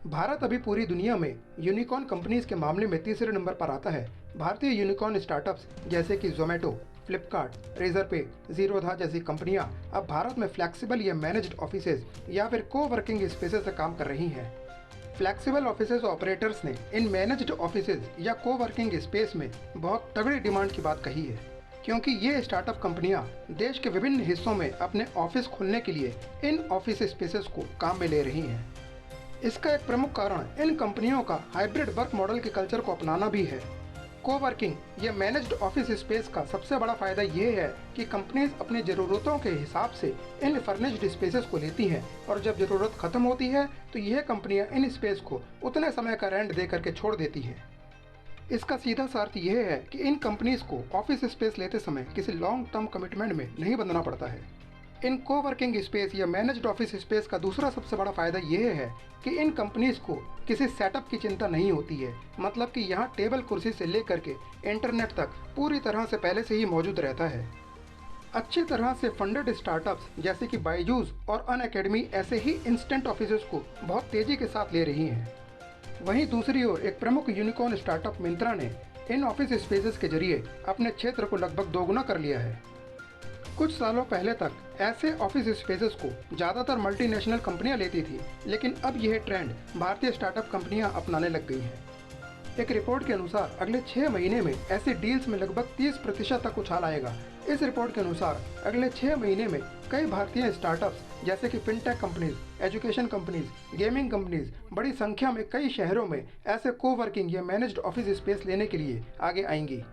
भारत अभी पूरी दुनिया में यूनिकॉर्न कंपनीज के मामले में तीसरे नंबर पर आता है। भारतीय यूनिकॉर्न स्टार्टअप्स जैसे कि जोमेटो, फ्लिपकार्ट, रेजरपे, जीरोधा जैसी कंपनियां अब भारत में फ्लैक्सिबल या मैनेज्ड ऑफिसेज या फिर को वर्किंग स्पेसेस से काम कर रही हैं। फ्लैक्सिबल ऑफिसेज ऑपरेटर्स ने इन मैनेज्ड ऑफिसेज या को वर्किंग स्पेस में बहुत तगड़ी डिमांड की बात कही है, क्योंकि ये स्टार्टअप कंपनियां देश के विभिन्न हिस्सों में अपने ऑफिस खोलने के लिए इन ऑफिस स्पेसेस को काम में ले रही हैं। इसका एक प्रमुख कारण इन कंपनियों का हाइब्रिड वर्क मॉडल के कल्चर को अपनाना भी है। कोवर्किंग या मैनेज्ड ऑफिस स्पेस का सबसे बड़ा फायदा ये है कि कंपनीज अपनी ज़रूरतों के हिसाब से इन फर्निश्ड स्पेसेस को लेती हैं और जब ज़रूरत खत्म होती है तो यह कंपनियां इन स्पेस को उतने समय का रेंट दे करके छोड़ देती हैं। इसका सीधा सा अर्थ यह है कि इन कंपनीज को ऑफिस स्पेस लेते समय किसी लॉन्ग टर्म कमिटमेंट में नहीं बंधना पड़ता है। इन कोवर्किंग स्पेस या मैनेज्ड ऑफिस स्पेस का दूसरा सबसे बड़ा फायदा यह है कि इन कंपनीज को किसी सेटअप की चिंता नहीं होती है। मतलब कि यहाँ टेबल कुर्सी से लेकर के इंटरनेट तक पूरी तरह से पहले से ही मौजूद रहता है। अच्छी तरह से फंडेड स्टार्टअप्स जैसे कि बायजूस और अनअकैडमी ऐसे ही इंस्टेंट ऑफिसेज को बहुत तेजी के साथ ले रही हैं। वहीं दूसरी ओर एक प्रमुख यूनिकॉर्न स्टार्टअप मिंत्रा ने इन ऑफिस स्पेसेस के जरिए अपने क्षेत्र को लगभग दोगुना कर लिया है। कुछ सालों पहले तक ऐसे ऑफिस स्पेसेस को ज़्यादातर मल्टीनेशनल कंपनियां लेती थी, लेकिन अब यह ट्रेंड भारतीय स्टार्टअप कंपनियां अपनाने लग गई हैं। एक रिपोर्ट के अनुसार अगले 6 महीने में ऐसी डील्स में लगभग 30% तक उछाल आएगा। इस रिपोर्ट के अनुसार अगले 6 महीने में कई भारतीय स्टार्टअप्स जैसे कि fintech companies, education companies, gaming companies बड़ी संख्या में कई शहरों में ऐसे कोवर्किंग या मैनेज्ड ऑफिस स्पेस लेने के लिए आगे आएंगी।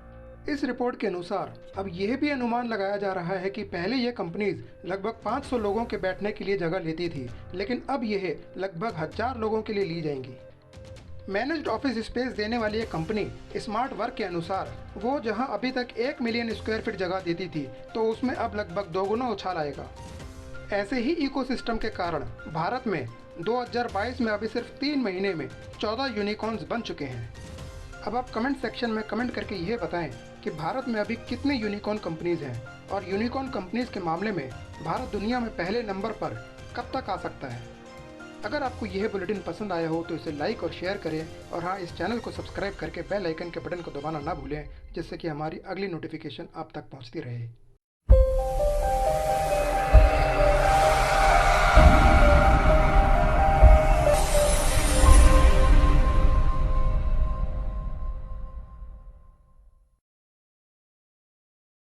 इस रिपोर्ट के अनुसार अब यह भी अनुमान लगाया जा रहा है कि पहले ये कंपनीज लगभग 500 लोगों के बैठने के लिए जगह लेती थी, लेकिन अब यह लगभग 1000 लोगों के लिए ली जाएंगी। मैनेज्ड ऑफिस स्पेस देने वाली एक कंपनी स्मार्ट वर्क के अनुसार वो जहां अभी तक 1 मिलियन स्क्वायर फीट जगह देती थी तो उसमें अब लगभग दोगुना उछाल आएगा। ऐसे ही इकोसिस्टम के कारण भारत में 2022 में अभी सिर्फ 3 महीने में 14 यूनिकॉर्न्स बन चुके हैं। अब आप कमेंट सेक्शन में कमेंट करके यह बताएं कि भारत में अभी कितने यूनिकॉर्न कंपनीज हैं और यूनिकॉर्न कंपनीज के मामले में भारत दुनिया में पहले नंबर पर कब तक आ सकता है। अगर आपको यह बुलेटिन पसंद आया हो तो इसे लाइक और शेयर करें, और हाँ, इस चैनल को सब्सक्राइब करके बेल आइकन के बटन को दबाना ना भूलें, जिससे कि हमारी अगली नोटिफिकेशन आप तक पहुंचती रहे।